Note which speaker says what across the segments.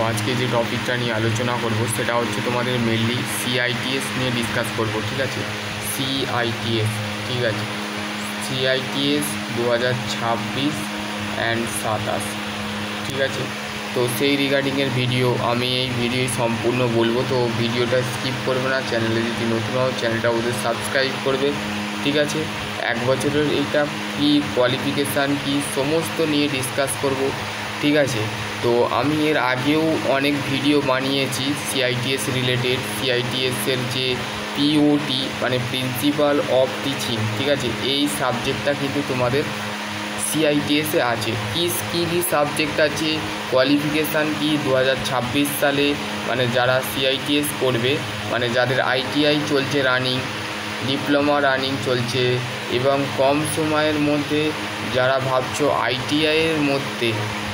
Speaker 1: আজকে যে টপিকটা নিয়ে আলোচনা করব সেটা হচ্ছে তোমাদের মেনলি সিআইটিএস নিয়ে ডিসকাস করব। ঠিক আছে, সিআইটিএস। ঠিক আছে, সিআইটিএস 2026 অ্যান্ড 27। ঠিক আছে, তো সেই রিগার্ডিংয়ের ভিডিও আমি এই ভিডিও সম্পূর্ণ বলবো, তো ভিডিওটা স্কিপ করবে না। চ্যানেলে যদি নতুন হও চ্যানেলটা ওদের সাবস্ক্রাইব করবে। ঠিক আছে, এক বছরের এইটা কি কোয়ালিফিকেশান কি সমস্ত নিয়ে ডিসকাস করব। ঠিক আছে, তো আমি এর আগেও অনেক ভিডিও বানিয়েছি সিআইটিএস রিলেটেড। সিআইটিএসের যে পিওটি মানে প্রিন্সিপাল অফ টিচিং, ঠিক আছে, এই সাবজেক্টটা কিন্তু তোমাদের সিআইটিএসে আছে। কী সাবজেক্ট আছে, কোয়ালিফিকেশান কি 2026 সালে মানে যারা সিআইটিএস করবে, মানে যাদের আইটিআই চলছে রানিং, ডিপ্লোমা রানিং চলছে, এবং কম সময়ের মধ্যে যারা ভাবছো আইটিআইয়ের মধ্যে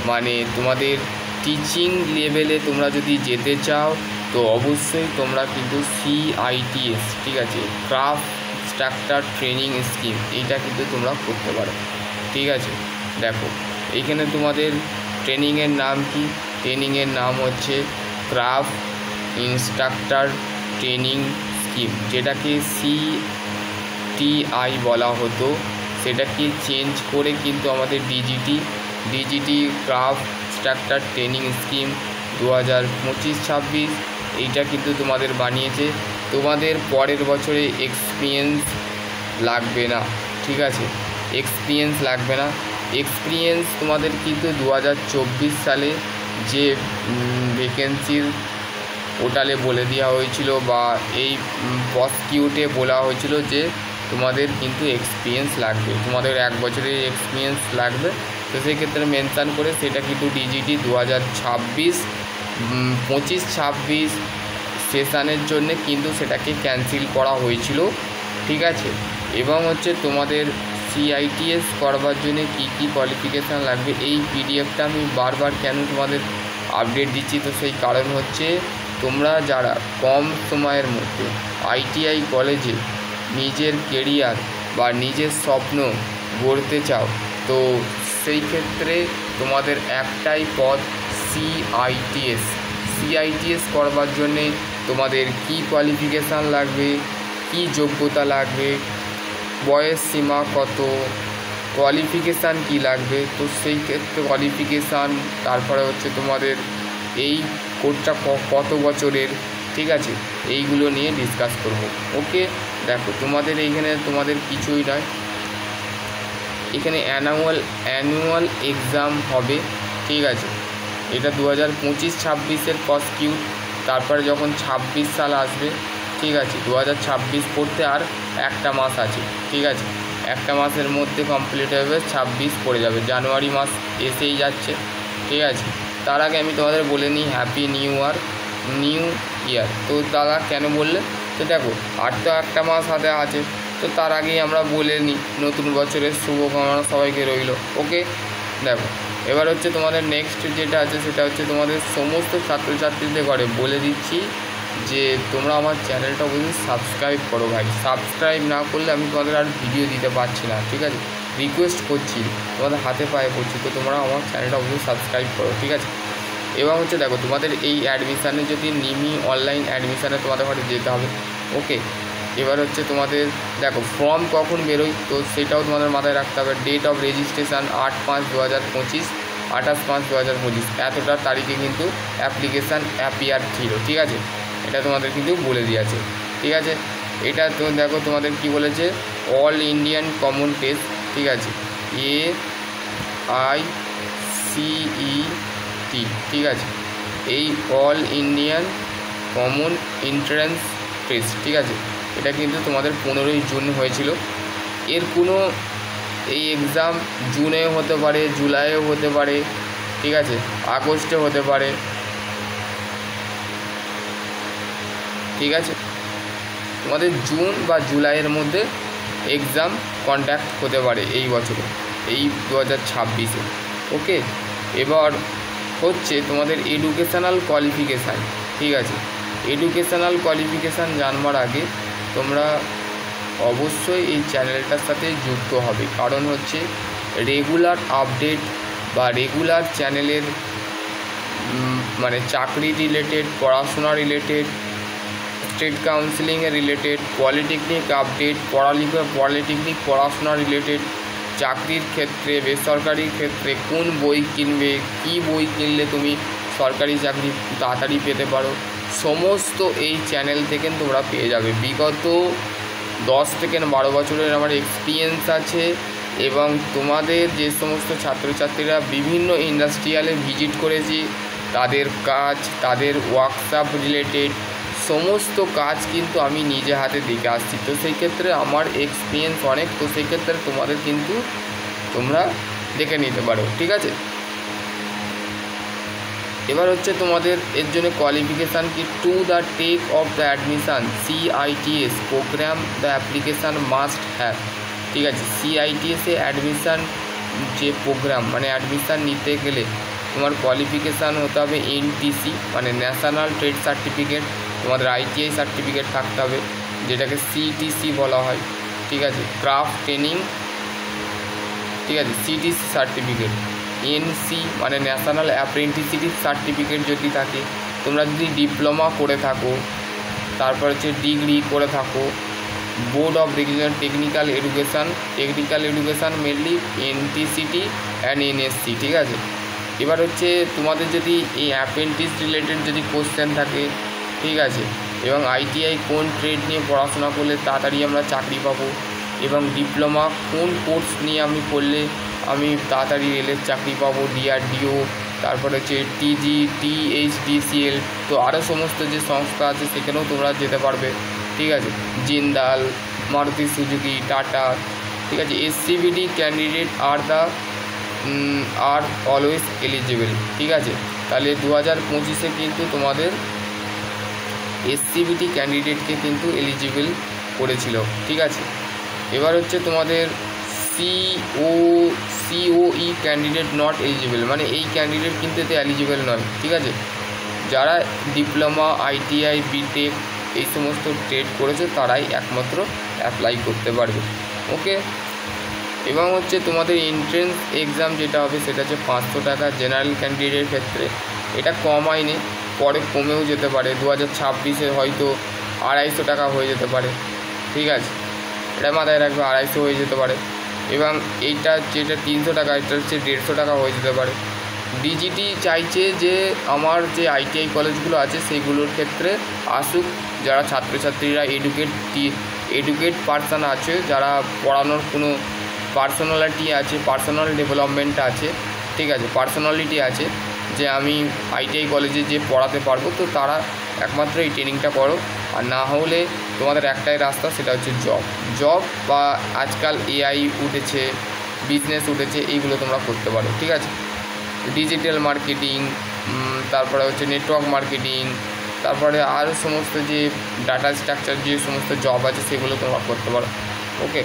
Speaker 1: মানে তোমাদের টিচিং লেভেলে তোমরা যদি যেতে চাও, তো অবশ্যই তোমরা কিন্তু সিআইটিএস, ঠিক আছে, ক্রাফট ইনস্ট্রাক্টর ট্রেনিং স্কিম, এইটা কিন্তু তোমরা করতে পারো। ঠিক আছে, দেখো এইখানে তোমাদের ট্রেনিংয়ের নাম কি, ট্রেনিংয়ের নাম হচ্ছে ক্রাফট ইনস্ট্রাক্টর ট্রেনিং স্কিম, যেটাকে সিটিআই বলা হতো, সেটাকে চেঞ্জ করে কিন্তু আমাদের ডিজিটি ক্রাফট ইনস্ট্রাক্টর ট্রেনিং স্কিম 2025-26 এইটা কিন্তু তোমাদের বানিয়েছে। তোমাদের পরের বছরে এক্সপিরিয়েন্স লাগবে না। ঠিক আছে, এক্সপিরিয়েন্স লাগবে না। এক্সপিরিয়েন্স তোমাদের কিন্তু 2024 সালে যে ভ্যাকেন্সির পোর্টালে বলে দেওয়া হয়েছিল বা এই প্রসকিউটে বলা হয়েছিল যে তোমাদের কিন্তু এক্সপিরিয়েন্স লাগবে, তোমাদের 1 বছরের এক্সপিরিয়েন্স লাগবে। তো সেই ক্ষেত্রে মেনশান করে সেটা কিন্তু ডিজিটি 2025-26 সেশানের জন্য কিন্তু সেটাকে ক্যান্সেল করা হয়েছিল। ঠিক আছে, এবং হচ্ছে তোমাদের সিআইটিএস করবার জন্য কী কোয়ালিফিকেশান লাগবে, এই পিডিএফটা আমি বারবার কেন তোমাদের আপডেট দিচ্ছি, তো সেই কারণ হচ্ছে তোমরা যারা কম সময়ের মধ্যে আইটিআই কলেজে নিজের কেরিয়ার বা নিজের স্বপ্ন গড়তে চাও, তো সেই ক্ষেত্রে তোমাদের একটাই পথ সিআইটিএস করবার জন্যে তোমাদের কি কোয়ালিফিকেশান লাগবে, কি যোগ্যতা লাগবে, বয়স সীমা কত, কোয়ালিফিকেশান কি লাগবে, তো সেই ক্ষেত্রে কোয়ালিফিকেশান, তারপরে হচ্ছে তোমাদের এই কোর্সটা কত বছরের, ঠিক আছে, এইগুলো নিয়ে ডিসকাস করব। ওকে, দেখো তোমাদের এইখানে তোমাদের কিছুই নয়, এখানে অ্যানুয়াল এক্সাম হবে। ঠিক আছে, এটা 2025-26 প্রসকিউট, তারপরে যখন 26 সাল আসবে, ঠিক আছে, 2026 পড়তে আর একটা মাস আছে। ঠিক আছে, একটা মাসের মধ্যে কমপ্লিট হবে, 26 পড়ে যাবে, জানুয়ারি মাস এসেই যাচ্ছে। ঠিক আছে, তার আগে আমি তোমাদের বলে নিই হ্যাপি নিউ ইয়ার। তো তারা কেন বললে, তো দেখো আর তো একটা মাস হাতে আছে, তো তার আগেই আমরা বলে নিই নতুন বছরের শুভকামনা সবাইকে রইল। ওকে, দেখো এবার হচ্ছে তোমাদের নেক্সট যেটা আছে সেটা হচ্ছে তোমাদের সমস্ত ছাত্রছাত্রীদের ঘরে বলে দিচ্ছি যে তোমরা আমার চ্যানেলটা অবশ্যই সাবস্ক্রাইব করো ভাই। সাবস্ক্রাইব না করলে আমি তোমাদের আর ভিডিও দিতে পারছি না। ঠিক আছে, রিকোয়েস্ট করছি, তোমাদের হাতে পায়ে পড়ছি, তো তোমরা আমার চ্যানেলটা অবশ্যই সাবস্ক্রাইব করো। ঠিক আছে, এবং হচ্ছে দেখো তোমাদের এই অ্যাডমিশানে যদি নিমি অনলাইন অ্যাডমিশানে তোমাদের ঘরে যেতে হবে। ওকে, এবার হচ্ছে তোমাদের দেখো ফর্ম কখন বেরোয়, তো সেটাও তোমাদের মাথায় রাখতে হবে। ডেট অফ রেজিস্ট্রেশন 8/5/2025, 28/5/2025 এতটা তারিখে কিন্তু অ্যাপ্লিকেশান অ্যাপিয়ার ছিল। ঠিক আছে, এটা তোমাদের কিন্তু বলে দিয়েছে। ঠিক আছে, এটা তো দেখো তোমাদের কি বলেছে, অল ইন্ডিয়ান কমন টেস্ট। ঠিক আছে, AICET। ঠিক আছে, এই all Indian common entrance test, ঠিক আছে, এটা কিন্তু তোমাদের 15ই জুন হয়েছিল। এর কোনো এই এক্সাম জুনেও হতে পারে, জুলাইও হতে পারে, ঠিক আছে, আগস্টে হতে পারে। ঠিক আছে, তোমাদের জুন বা জুলাইয়ের মধ্যে এক্সাম কন্ডাক্ট হতে পারে এই বছরে, এই 2026-এ। ওকে, এবার হচ্ছে তোমাদের এডুকেশনাল কোয়ালিফিকেশান। ঠিক আছে, এডুকেশনাল কোয়ালিফিকেশান জানবার আগে তোমরা অবশ্যই এই চ্যানেলটার সাথে যুক্ত হবে, কারণ হচ্ছে রেগুলার আপডেট বা রেগুলার চ্যানেলের মানে চাকরি রিলেটেড, পড়াশোনা রিলেটেড, স্টেট কাউন্সিলিংয়ে রিলেটেড, পলিটেকনিক আপডেট, পলিটেকনিক পড়াশোনা রিলেটেড, চাকরির ক্ষেত্রে, বেসরকারির ক্ষেত্রে কোন বই কিনবে, কী বই কিনলে তুমি সরকারি চাকরি তাড়াতাড়ি পেতে পারো, সমস্ত এই চ্যানেল থেকে তোমরা পেয়ে যাবে। বিগত 10 থেকে 12 বছরের আমার এক্সপিরিয়েন্স আছে, এবং তোমাদের যে সমস্ত ছাত্রছাত্রীরা বিভিন্ন ইন্ডাস্ট্রিয়ালে ভিজিট করেছি, তাদের কাজ, তাদের ওয়ার্কশপ রিলেটেড সমস্ত কাজ কিন্তু আমি নিজে হাতে দেখে আসছি। তো সেই ক্ষেত্রে আমার এক্সপিরিয়েন্স অনেক, তো সেই ক্ষেত্রে তোমাদের কিন্তু তোমরা দেখে নিতে পারো, ঠিক আছে। এবার হচ্ছে তোমাদের এর জন্য কোয়ালিফিকেশান কি, to the take of the admission CITS programme the application must have, ঠিক আছে। CITS-এ অ্যাডমিশান যে প্রোগ্রাম, মানে অ্যাডমিশান নিতে গেলে তোমার কোয়ালিফিকেশান হতে হবে NTC মানে ন্যাশনাল ট্রেড সার্টিফিকেট, তোমাদের ITI সার্টিফিকেট থাকতে হবে, যেটাকে CTC বলা হয়, ঠিক আছে। ক্রাফট ট্রেনিং, ঠিক আছে, CTC সার্টিফিকেট, NC মানে ন্যাশনাল অ্যাপ্রেন্টিসশিপ সার্টিফিকেট যদি থাকে, তোমরা যদি ডিপ্লোমা করে থাকো, তারপর হচ্ছে ডিগ্রি করে থাকো, board of regional technical education mainly NTCT and NSC, ঠিক আছে। এবার হচ্ছে তোমাদের যদি এই অ্যাপ্রেন্টিস রিলেটেড যদি কোশ্চেন থাকে, ঠিক আছে, এবং ITI কোন ট্রেড নিয়ে পড়াশোনা করলে তাড়াতাড়ি আমরা চাকরি পাবো, এবং ডিপ্লোমা কোন কোর্স নিয়ে আমি করলে আমি তাড়াতাড়ি রেলের চাকরি পাবো, DRDO, তারপর হচ্ছে TG, THDCL, তো আরও সমস্ত যে সংস্থা আছে সেখানেও তোমরা যেতে পারবে, ঠিক আছে। জিন্দাল, মারুতি সুজুকি, টাটা, ঠিক আছে। SCVT candidate are always eligible, ঠিক আছে। তাহলে 2025-এ কিন্তু তোমাদের SCVT ক্যান্ডিডেটকে কিন্তু এলিজিবল করেছিল, ঠিক আছে। এবার হচ্ছে তোমাদের COE ক্যান্ডিডেট নট এলিজিবল, মানে এই ক্যান্ডিডেট কিন্তু এতে এলিজিবল নয়, ঠিক আছে। যারা ডিপ্লোমা, ITI, BTech এই সমস্ত ট্রেড করেছে তারাই একমাত্র অ্যাপ্লাই করতে পারবে, ওকে। এবং হচ্ছে তোমাদের এন্ট্রেন্স এক্সাম যেটা হবে সেটা হচ্ছে 500 টাকা জেনারেল ক্যান্ডিডেটের ক্ষেত্রে, এটা কম আইনে, পরে কমেও যেতে পারে, 2026-এ হয়তো 250 টাকা হয়ে যেতে পারে, ঠিক আছে, এটা মাথায় রাখবে, 250 হয়ে যেতে পারে। এবং এইটা যেটা 300 টাকা, এটা হচ্ছে 150 টাকা হয়ে যেতে পারে। DGT চাইছে যে আমার যে ITI কলেজগুলো আছে সেইগুলোর ক্ষেত্রে আসুক যারা ছাত্রছাত্রীরা এডুকেট পারসন আছে, যারা পড়ানোর কোনো পার্সোনালিটি আছে, পার্সোনাল ডেভেলপমেন্ট আছে, ঠিক আছে, পার্সোনালিটি আছে, যে আমি ITI কলেজে যে পড়াতে পারবো, তো তারা একমাত্র এই ট্রেনিংটা করো। আর না হলে তোমাদের একটাই রাস্তা, সেটা হচ্ছে জব বা আজকাল AI উঠেছে, বিজনেস উঠেছে, এইগুলো তোমরা করতে পারো, ঠিক আছে। ডিজিটাল মার্কেটিং, তারপরে হচ্ছে নেটওয়ার্ক মার্কেটিং, তারপরে আরও সমস্ত যে ডাটা স্ট্রাকচার যে সমস্ত জব আছে সেগুলো তোমরা করতে পারো, ওকে।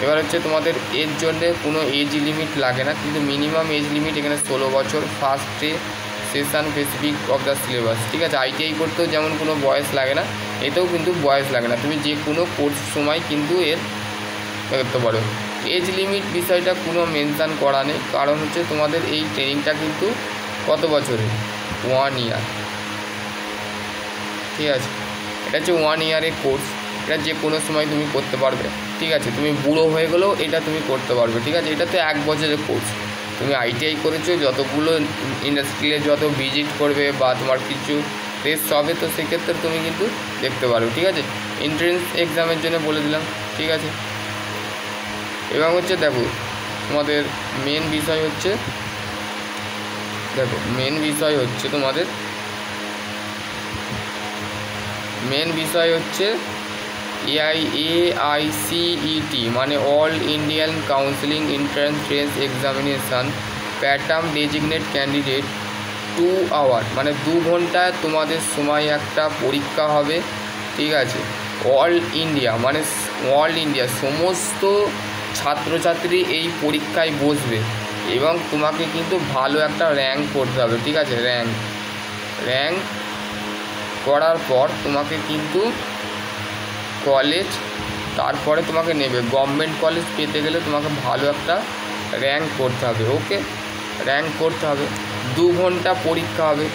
Speaker 1: এবার হচ্ছে তোমাদের এর জন্যে কোনো এজ লিমিট লাগে না, কিন্তু মিনিমাম এজ লিমিট এখানে 16 বছর, ফার্স্টে session specific of the syllabus, ঠিক আছে। ITI করতেও যেমন কোনো বয়স লাগে না, এতেও কিন্তু বয়স লাগে না, তুমি যে কোনো কোর্স সময় কিন্তু এর করতে পারো। এজ লিমিট বিষয়টা কোনো মেনশান করা নেই, কারণ হচ্ছে তোমাদের এই ট্রেনিংটা কিন্তু কত বছরের, 1 ইয়ার, ঠিক আছে। এটা হচ্ছে 1 ইয়ারের কোর্স, এটা যে কোনো সময় তুমি করতে পারবে, ঠিক আছে। তুমি বুড়ো হয়ে গেলেও এটা তুমি করতে পারবে, ঠিক আছে। এটা তো 1 বছরের কোর্স, তুমি ITI করেছো, যতগুলো ইন্ডাস্ট্রিতে যত ভিজিট করবে বা তোমার কিছু টেস্ট হবে, তো সেক্ষেত্রে তুমি কিন্তু দেখতে পারো, ঠিক আছে। এন্ট্রেন্স এক্সামের জন্য বলে দিলাম, ঠিক আছে। এবং হচ্ছে তোমাদের মেন বিষয় হচ্ছে তোমাদের মেন বিষয় হচ্ছে AICET মানে all Indian counselling entrance examination pattern designate candidate 2 hour মানে 2 ঘন্টা তোমাদের সময় একটা পরীক্ষা হবে, ঠিক আছে। অল ইন্ডিয়া সমস্ত ছাত্রছাত্রী এই পরীক্ষায় বসবে, এবং তোমাকে কিন্তু ভালো একটা র্যাঙ্ক করতে হবে, ঠিক আছে। র্যাঙ্ক করার পর তোমাকে কিন্তু কলেজ তারপরে তোমাকে নেবে, গভর্নমেন্ট কলেজ পেতে গেলে তোমাকে ভালো একটা র্যাঙ্ক করতে হবে, ওকে। র্যাঙ্ক করতে হবে, 2 ঘন্টা পরীক্ষা হবে।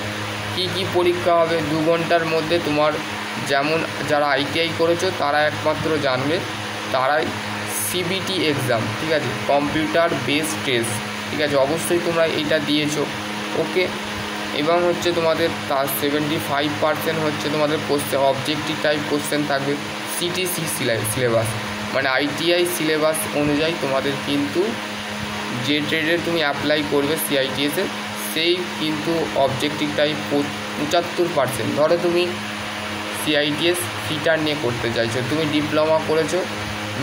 Speaker 1: কি পরীক্ষা হবে 2 ঘন্টার মধ্যে তোমার, যেমন যারা ITI করেছো তারা একমাত্র জানবে, তারাই CBT এক্সাম, ঠিক আছে, কম্পিউটার বেসড টেস্ট, ঠিক আছে, অবশ্যই তোমরা এটা দিয়েছো। ওকে, এবং হচ্ছে তোমাদের তার 75% হচ্ছে তোমাদের কোশ্চেন অবজেক্টিভ টাইপ কোশ্চেন থাকবে, CTC সিলেবাস, মানে ITI সিলেবাস অনুযায়ী তোমাদের কিন্তু যে ট্রেডে তুমি অ্যাপ্লাই করবে CITS-এ সেই কিন্তু অবজেক্টিভ টাইপ 75%। ধরো তুমি CITS ফিটার নিয়ে করতে চাইছো, তুমি ডিপ্লোমা করেছো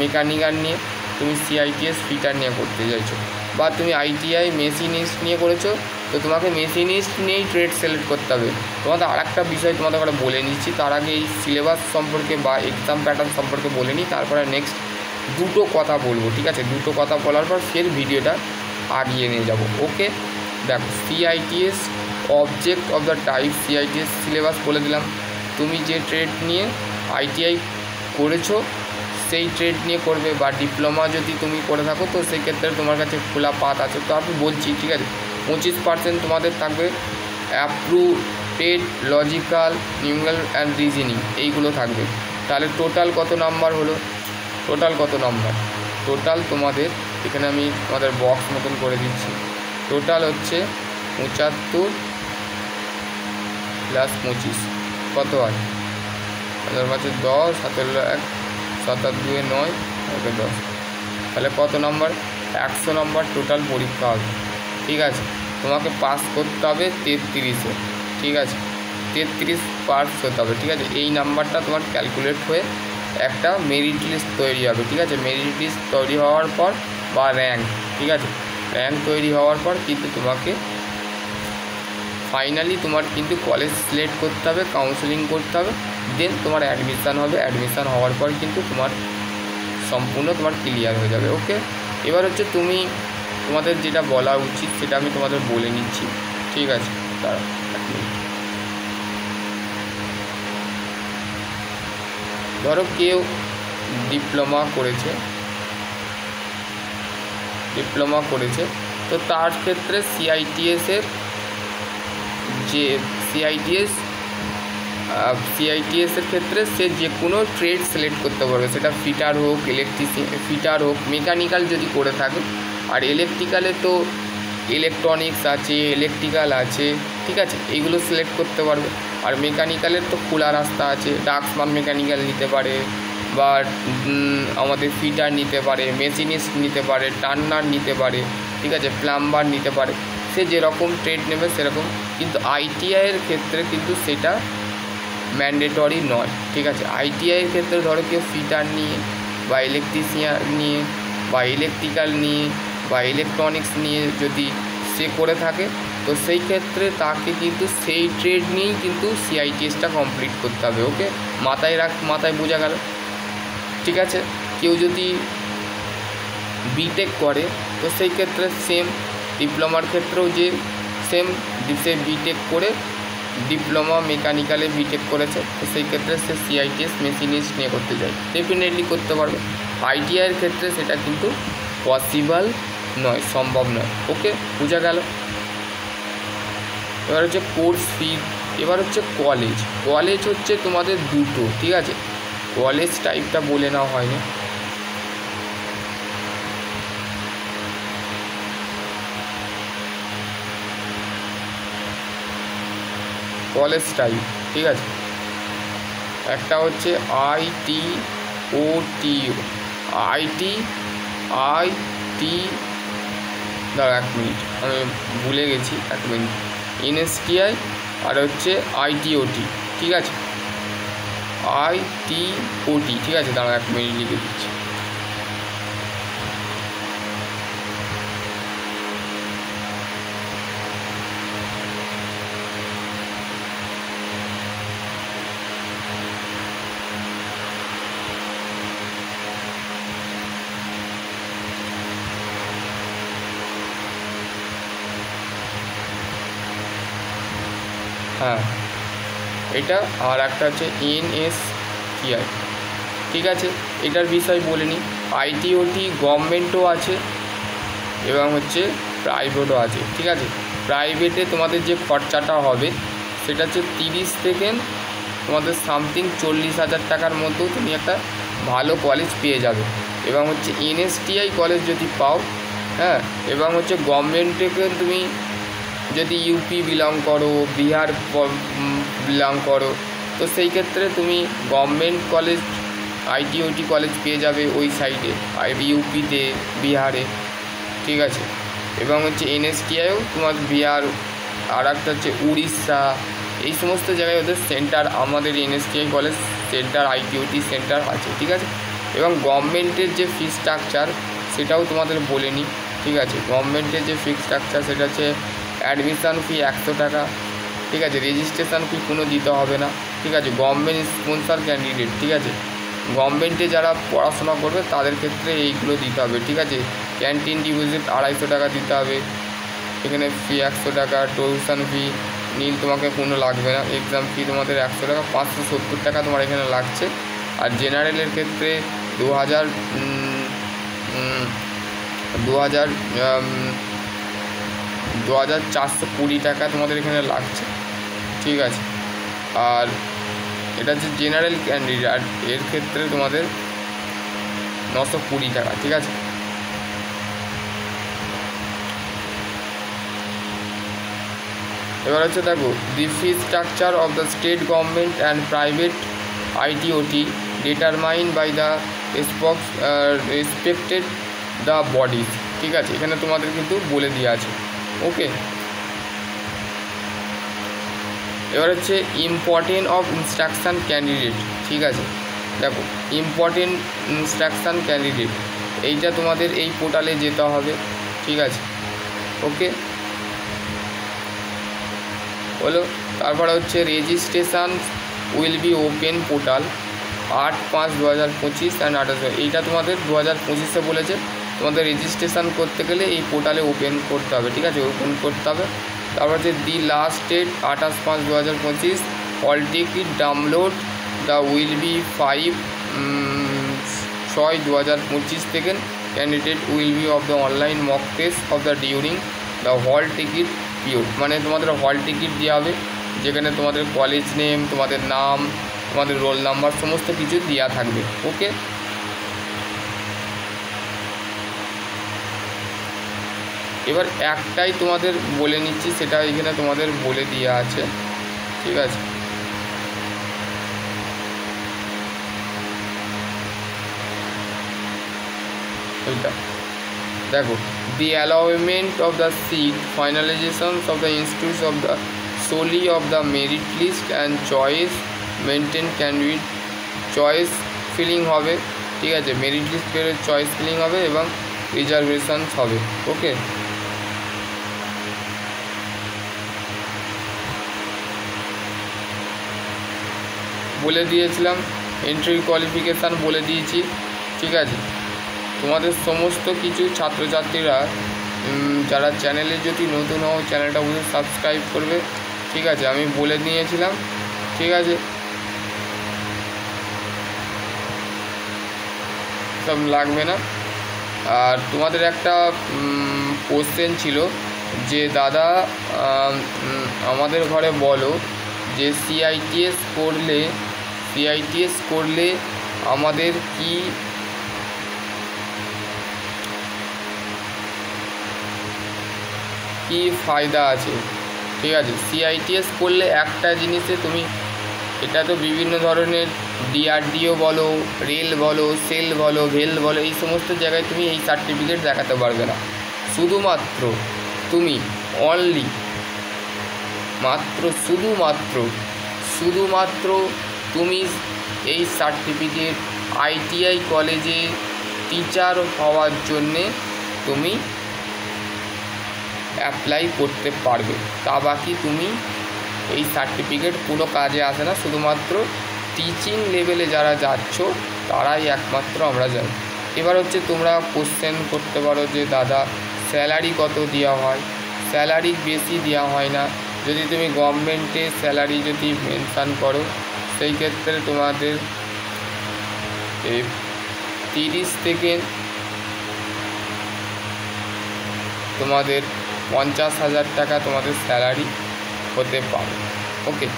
Speaker 1: মেকানিক্যাল নিয়ে, তুমি CITS ফিটার নিয়ে করতে চাইছো, বা তুমি ITI মেশিনিস্ট নিয়ে করেছো, তো তোমাকে মেশিনিস্ট নিয়েই ট্রেড সিলেক্ট করতে হবে। তোমাদের আর একটা বিষয় তোমাদের করে বলে নিচ্ছি, তার আগে এই সিলেবাস সম্পর্কে বা এক্সাম প্যাটার্ন সম্পর্কে বলে নিই, তারপরে নেক্সট দুটো কথা বলবো, ঠিক আছে, দুটো কথা বলার পর ফের ভিডিওটা আগিয়ে নিয়ে যাব। ওকে, দেখো CITS object of the type, CITS syllabus বলে দিলাম, তুমি যে ট্রেড নিয়ে ITI করেছো সেই ট্রেড নিয়ে করবে, বা ডিপ্লোমা যদি তুমি করে থাকো তো সেই ক্ষেত্রে তোমার কাছে খোলা পাত আছে, তো আমি বলছি, ঠিক আছে। 25% তোমাদের থাকবে approved, logical, numerical and reasoning, এইগুলো থাকবে। তাহলে টোটাল কত নাম্বার হলো, টোটাল তোমাদের এখানে আমি তোমাদের বক্স মতন করে দিচ্ছি, টোটাল হচ্ছে 75 + 25 কত হয়, 10, 17, 1, 7, 8, 2, 9, 10, তাহলে কত নাম্বার, 100 নাম্বার টোটাল পরীক্ষা হবে, ঠিক আছে। তোমাকে পাস করতে হবে 33-এ, ঠিক আছে, 33 পাস হতে হবে, ঠিক আছে। এই নাম্বারটা তোমার ক্যালকুলেট হয়ে একটা মেরিট লিস্ট তৈরি হবে, ঠিক আছে। মেরিট লিস্ট তৈরি হওয়ার পর বা র্যাঙ্ক, ঠিক আছে, র্যাঙ্ক তৈরি হওয়ার পর কিন্তু তোমাকে ফাইনালি তোমার কিন্তু কলেজ সিলেক্ট করতে হবে, কাউন্সেলিং করতে হবে, দেন তোমার অ্যাডমিশান হবে। অ্যাডমিশান হওয়ার পর কিন্তু তোমার সম্পূর্ণ তোমার ক্লিয়ার হয়ে যাবে। ওকে, এবার হচ্ছে তোমাদের যেটা বলা উচিত সেটা আমি তোমাদের বলে নিচ্ছি, ঠিক আছে। তারা ধরো কেউ ডিপ্লোমা করেছে, তো তার ক্ষেত্রে CITS-এর যে CITS-এর ক্ষেত্রে সে যে কোনো ট্রেড সিলেক্ট করতে পারবে, সেটা ফিটার হোক, ফিটার হোক, মেকানিক্যাল যদি করে থাকে, আর ইলেকট্রিক্যালে তো ইলেকট্রনিক্স আছে, ইলেকট্রিক্যাল আছে, ঠিক আছে, এইগুলো সিলেক্ট করতে পারবে। আর মেকানিক্যালের তো খোলা রাস্তা আছে, ডাক্সম্যান মেকানিক্যাল নিতে পারে, বা আমাদের ফিটার নিতে পারে, মেশিনিস্ট নিতে পারে, টার্নার নিতে পারে, ঠিক আছে, প্লাম্বার নিতে পারে, সে যেরকম ট্রেড নেবে সেরকম। কিন্তু ITI-এর ক্ষেত্রে কিন্তু সেটা ম্যান্ডেটরি নয়, ঠিক আছে। ITI-এর ক্ষেত্রে ধরো কেউ ফিটার নিয়ে বা ইলেকট্রিশিয়ান নিয়ে বা ইলেকট্রিক্যাল নিয়ে বা ইলেকট্রনিক্স নিয়ে যদি সে করে থাকে, তো সেই ক্ষেত্রে তাকে কিন্তু সেই ট্রেড নিয়েই কিন্তু CITS-টা কমপ্লিট করতে হবে। ওকে, মাথায় বোঝা গেল, ঠিক আছে। কেউ যদি বিটেক করে, তো সেই ক্ষেত্রে সেম, ডিপ্লোমার ক্ষেত্রেও যে সেম, সে বিটেক করে ডিপ্লোমা মেকানিক্যালে বিটেক করেছে, তো সেই ক্ষেত্রে সে CITS মেশিনিস্ট নিয়ে করতে চায়, ডেফিনেটলি করতে পারবে। ITI-এর ক্ষেত্রে সেটা কিন্তু পসিবল নয়, সম্ভব নয়। ওকে, বোঝা গেল। এবার হচ্ছে কোর্স ফি, এবার হচ্ছে কলেজ হচ্ছে তোমাদের দুটো, ঠিক আছে। কলেজ টাইপটা বলে নেওয়া হয়নি, কলেজ টাইপ, ঠিক আছে। একটা হচ্ছে ITOT, দাঁড়া 1 মিনিট, আমি ভুলে গেছি, 1 মিনিট, NSTI, আর হচ্ছে ITOT, ঠিক আছে, ITOT, ঠিক আছে, দাঁড়া 1 মিনিট লিখে দিচ্ছি। হ্যাঁ, এটা আর একটা হচ্ছে NSTI, ঠিক আছে। এটার বিষয় বলে নিই, ITOT গভর্নমেন্টও আছে এবং হচ্ছে প্রাইভেটও আছে, ঠিক আছে। প্রাইভেটে তোমাদের যে খরচাটা হবে সেটা হচ্ছে 30 থেকে তোমাদের সামথিং 40,000 টাকার মতো তুমি একটা ভালো কলেজ পেয়ে যাবে। এবং হচ্ছে NSTI কলেজ যদি পাও, হ্যাঁ, এবং হচ্ছে গভর্নমেন্ট থেকে তুমি যদি ইউপি বিলং করো, বিহার বিলং করো, তো সেই ক্ষেত্রে তুমি গভর্নমেন্ট কলেজ ITOT কলেজ পেয়ে যাবে ওই সাইডে, আর ইউপিতে, বিহারে, ঠিক আছে। এবং হচ্ছে NSTIও তোমার বিহার, আর একটা হচ্ছে উড়িষ্যা, এই সমস্ত জায়গায় ওদের সেন্টার, আমাদের NSTI college centre, ITOT centre আছে, ঠিক আছে। এবং গভর্নমেন্টের যে ফি স্ট্রাকচার সেটাও তোমাদের বলে নিই, ঠিক আছে। গভর্নমেন্টের যে ফি স্ট্রাকচার সেটা হচ্ছে অ্যাডমিশান ফি 100 টাকা, ঠিক আছে। রেজিস্ট্রেশন ফি কোনো দিতে হবে না, ঠিক আছে। গভর্নমেন্ট স্পন্সর ক্যান্ডিডেট, ঠিক আছে, গভর্নমেন্টে যারা পড়াশোনা করবে তাদের ক্ষেত্রে এইগুলো দিতে হবে, ঠিক আছে। ক্যান্টিন ডিপোজিট 250 টাকা দিতে হবে, এখানে ফি 100 টাকা। টিউশন ফি নীল তোমাকে কোনো লাগবে না। এক্সাম ফি তোমাদের 100 টাকা, 570 টাকা তোমার এখানে লাগছে। আর জেনারেলের ক্ষেত্রে 2420 টাকা তোমাদের এখানে লাগছে, ঠিক আছে। আর এটা হচ্ছে জেনারেল ক্যান্ডিডেট, আর এর ক্ষেত্রে তোমাদের 920 টাকা, ঠিক আছে। এবার হচ্ছে দেখো, the fee structure of the state government and private ITOT determined by the respected the bodies, ঠিক আছে। এখানে তোমাদের কিন্তু বলে দেওয়া আছে, ওকে। এবার হচ্ছে ইম্পর্টেন্ট অফ ইনস্ট্রাকশান ক্যান্ডিডেট, ঠিক আছে। দেখো, ইম্পর্টেন্ট ইনস্ট্রাকশান ক্যান্ডিডেট এইটা তোমাদের এই পোর্টালে যেতে হবে, ঠিক আছে, ওকে, হলো। তারপরে হচ্ছে registration will be open portal 8/5/2025 and 28, এইটা তোমাদের 2025-এ বলেছে। তোমাদের রেজিস্ট্রেশন করতে গেলে এই পোর্টালে ওপেন করতে হবে, ঠিক আছে, ওপেন করতে হবে। তারপর হচ্ছে the last date 28/5/2025, all ticket download the will be 5/6/2025 থেকে candidate will be of the online mock test of the during the hall ticket period. মানে তোমাদের হল টিকিট দেওয়া হবে, যেখানে তোমাদের কলেজ নেম, তোমাদের নাম, তোমাদের রোল নাম্বার সমস্ত কিছু দেওয়া থাকবে, ওকে। এবার একটাই তোমাদের বলে নিচ্ছি, সেটা এখানে তোমাদের বলে দেওয়া আছে, ঠিক আছে। এইটা দেখো, the allotment of the seat, finalizations of the institutes of the solely of the merit list and choice maintain candidate choice filling হবে, ঠিক আছে। মেরিট লিস্ট পেয়ে চয়েস ফিলিং হবে এবং রিজার্ভেশনস হবে, ওকে। বলে দিয়েছিলাম এন্ট্রি কোয়ালিফিকেশান বলে দিয়েছি, ঠিক আছে। তোমাদের সমস্ত কিছু ছাত্রছাত্রীরা যারা চ্যানেলে যদি নতুন হও, চ্যানেলটা অবশ্যই সাবস্ক্রাইব করবে, ঠিক আছে, আমি বলে দিয়েছিলাম, ঠিক আছে। সব লাগবে না। আর তোমাদের একটা কোশ্চেন ছিল যে দাদা আমাদের ঘরে বলো যে CITS করলে আমাদের কি ফায়দা আছে, ঠিক আছে। CITS করলে একটা জিনিসে তুমি, এটা তো বিভিন্ন ধরনের DRDO বলো, রেল বলো, সেল বলো, ভেল বলো, এই সমস্ত জায়গায় তুমি এই সার্টিফিকেট দেখাতে পারবে না। শুধুমাত্র তুমি শুধুমাত্র তুমি এই সার্টিফিকেট ITI কলেজে টিচার হওয়ার জন্যে তুমি অ্যাপ্লাই করতে পারবে। তা বাকি তুমি এই সার্টিফিকেট কোনো কাজে আসে না। শুধুমাত্র টিচিং লেভেলে যারা যাচ্ছ তারাই একমাত্র আমরা জানি। এবার হচ্ছে তোমরা কোশ্চেন করতে পারো যে দাদা স্যালারি কত দেওয়া হয়। স্যালারি বেশি দেওয়া হয় না। যদি তুমি গভর্নমেন্টে স্যালারি যদি মেনশান করো, সেই ক্ষেত্রে তোমাদের 30 থেকে তোমাদের 50,000 টাকা তোমাদের স্যালারি হতে পারে, ওকে।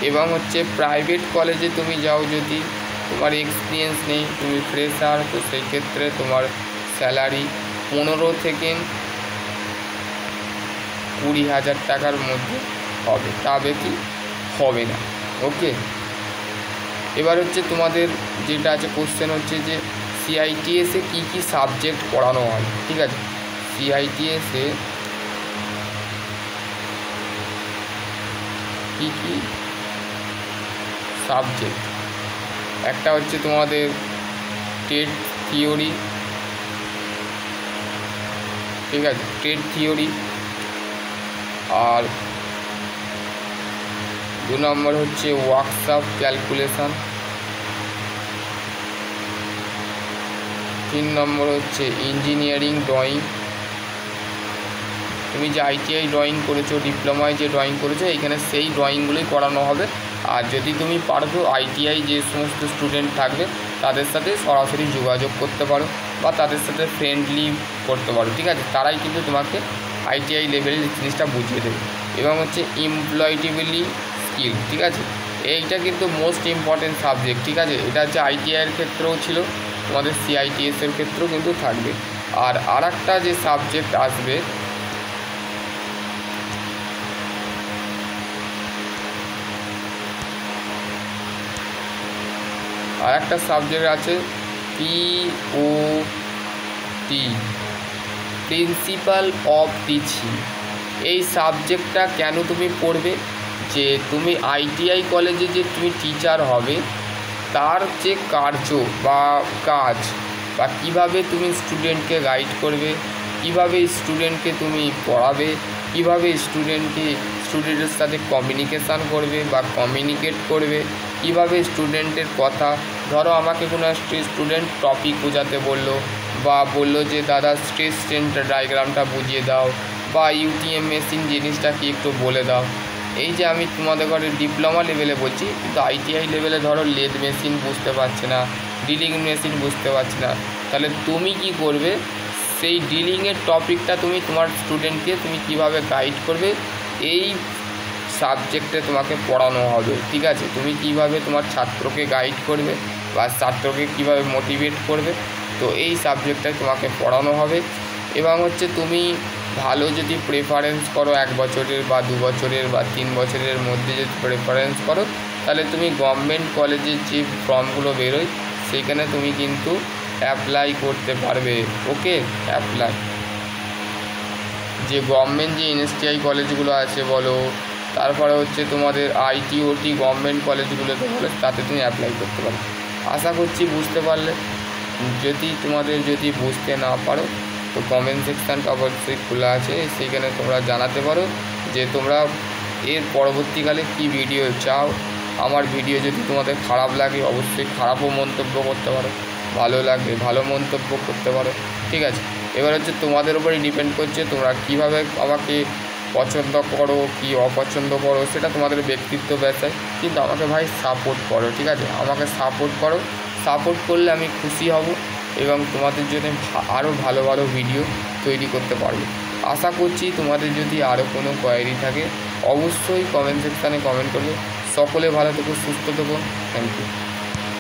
Speaker 1: এবং হচ্ছে প্রাইভেট কলেজে তুমি যাও, যদি তোমার এক্সপিরিয়েন্স নেই, তুমি ফ্রেশার, তো সেই ক্ষেত্রে তোমার স্যালারি 15 থেকে 20,000 টাকার মধ্যে হবে, তা বেশি হবে না। ওকে। এবার হচ্ছে তোমাদের যেটা আছে কোশ্চেন হচ্ছে যে সিআইটিএসে কী কী সাবজেক্ট পড়ানো হয়, ঠিক আছে। সিআইটিএসে কী কী সাবজেক্ট, একটা হচ্ছে তোমাদের টেট থিওরি, ঠিক আছে, টেট থিওরি। আর 2 নম্বর হচ্ছে ওয়ার্কশপ ক্যালকুলেশন। 3 নম্বর হচ্ছে ইঞ্জিনিয়ারিং ড্রয়িং। তুমি যে আইটিআই ড্রয়িং করেছো, ডিপ্লোমায় যে ড্রয়িং করেছো, এইখানে সেই ড্রয়িংগুলোই করানো হবে। আর যদি তুমি পারো আইটিআই যে সমস্ত স্টুডেন্ট থাকবে তাদের সাথে সরাসরি যোগাযোগ করতে পারো বা তাদের সাথে ফ্রেন্ডলি করতে পারো, ঠিক আছে। তারাই কিন্তু তোমাকে আইটিআই লেভেলের জিনিসটা বুঝিয়ে দেবে। এবং হচ্ছে এমপ্লয়েবিলিটি স্কিল, ঠিক আছে, এইটা কিন্তু মোস্ট ইম্পর্টেন্ট সাবজেক্ট, ঠিক আছে। এটা হচ্ছে আইটিআইয়ের ক্ষেত্রেও ছিল, তোমাদের সিআইটিএসের ক্ষেত্রেও কিন্তু থাকবে। আর একটা যে সাবজেক্ট আসবে, আর একটা সাবজেক্ট আছে পিওটি, প্রিন্সিপাল অফ টিচিং। এই সাবজেক্টটা কেন তুমি পড়বে, যে তুমি আইটিআই কলেজে যে তুমি টিচার হবে তার যে কার্য বা কাজ, বা কীভাবে তুমি স্টুডেন্টকে গাইড করবে, কীভাবে স্টুডেন্টকে তুমি পড়াবে, কীভাবে স্টুডেন্টের সাথে কমিউনিকেশান করবে বা কমিউনিকেট করবে, কীভাবে স্টুডেন্টের কথা, ধরো আমাকে কোনো স্টুডেন্ট টপিক বোঝাতে বললো বা বললো যে দাদা স্ট্রেস স্ট্রেন ডায়াগ্রামটা বুঝিয়ে দাও, বা ইউটিএম মেশিন জিনিসটা কি একটু বলে দাও। এই যে আমি তোমাদের ঘরে ডিপ্লোমা লেভেলে বলছি, কিন্তু আইটিআই লেভেলে ধরো লেদ মেশিন বুঝতে পারছে না, ড্রিলিং মেশিন বুঝতে পারছে না, তাহলে তুমি কি করবে, সেই ড্রিলিংয়ের টপিকটা তুমি তোমার স্টুডেন্টকে তুমি কিভাবে গাইড করবে, এই সাবজেক্টে তোমাকে পড়ানো হবে, ঠিক আছে। তুমি কিভাবে তোমার ছাত্রকে গাইড করবে বা ছাত্রকে কিভাবে মোটিভেট করবে, তো এই সাবজেক্টটাই তোমাকে পড়ানো হবে। এবং হচ্ছে তুমি ভালো যদি প্রেফারেন্স করো 1 বছরের বা 2 বছরের বা 3 বছরের মধ্যে যদি প্রেফারেন্স করো, তাহলে তুমি গভর্নমেন্ট কলেজের যে ফর্মগুলো বেরোয় সেখানে তুমি কিন্তু অ্যাপ্লাই করতে পারবে। ওকে, অ্যাপ্লাই যে গভর্নমেন্ট যে এনএসটিআই কলেজগুলো আছে বলো, তারপরে হচ্ছে তোমাদের আইটিওটি গভর্নমেন্ট কলেজগুলোতে বলে, তাতে তুমি অ্যাপ্লাই করতে পারো। আশা করছি বুঝতে পারলে। যদি বুঝতে না পারো তো কমেন্ট সেকশানটা অবশ্যই খোলা আছে, সেইখানে তোমরা জানাতে পারো যে তোমরা এর পরবর্তীকালে কি ভিডিও চাও। আমার ভিডিও যদি তোমাদের খারাপ লাগে অবশ্যই খারাপও মন্তব্য করতে পারো, ভালো লাগলে ভালো মন্তব্য করতে পারো, ঠিক আছে। এবার হচ্ছে তোমাদের উপরেই ডিপেন্ড করছে তোমরা কীভাবে আমাকে পছন্দ করো কি অপছন্দ করো, সেটা তোমাদের ব্যক্তিত্ব বিষয়, কিন্তু আমাকে ভাই সাপোর্ট করো, ঠিক আছে। আমাকে সাপোর্ট করো, সাপোর্ট করলে আমি খুশি হব এবং তোমাদের জন্য আরও ভালো ভালো ভিডিও তৈরি করতে পারবো। আশা করছি তোমাদের যদি আরও কোনো কোয়ারি থাকে অবশ্যই কমেন্ট সেকশানে কমেন্ট করবে। সকলে ভালো থেকো, সুস্থ থেকো। Thank you.